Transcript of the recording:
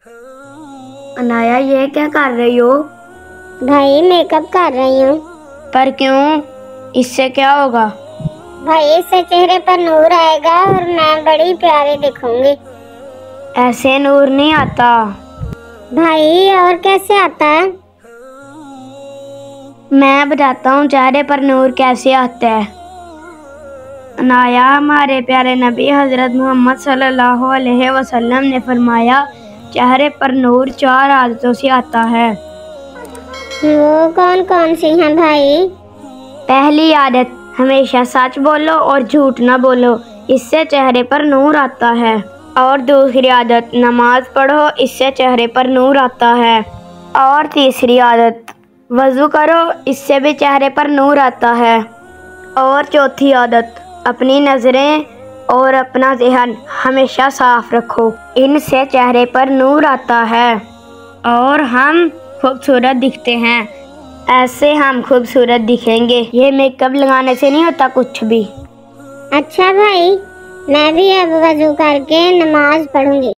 अनाया, ये क्या कर रही हो? भाई मेकअप कर रही हूँ। पर क्यों? इससे क्या होगा? भाई इससे चेहरे पर नूर आएगा और मैं बड़ी प्यारी दिखूंगी। ऐसे नूर नहीं आता। भाई और कैसे आता है? मैं बताता हूँ चेहरे पर नूर कैसे आता है। अनाया, हमारे प्यारे नबी हजरत मोहम्मद सल्लल्लाहु अलैहि वसल्लम ने फरमाया, चेहरे पर नूर 4 आदतों से आता है। वो कौन कौन सी हैं भाई? पहली आदत, हमेशा सच बोलो और झूठ ना बोलो, इससे चेहरे पर नूर आता है। और दूसरी आदत, नमाज पढ़ो, इससे चेहरे पर नूर आता है। और तीसरी आदत, वज़ू करो, इससे भी चेहरे पर नूर आता है। और चौथी आदत, अपनी नज़रें और अपना ज़हन हमेशा साफ रखो, इनसे चेहरे पर नूर आता है और हम खूबसूरत दिखते हैं। ऐसे हम खूबसूरत दिखेंगे, ये मेकअप लगाने से नहीं होता कुछ भी। अच्छा भाई, मैं भी अब वजू करके नमाज पढ़ूंगी।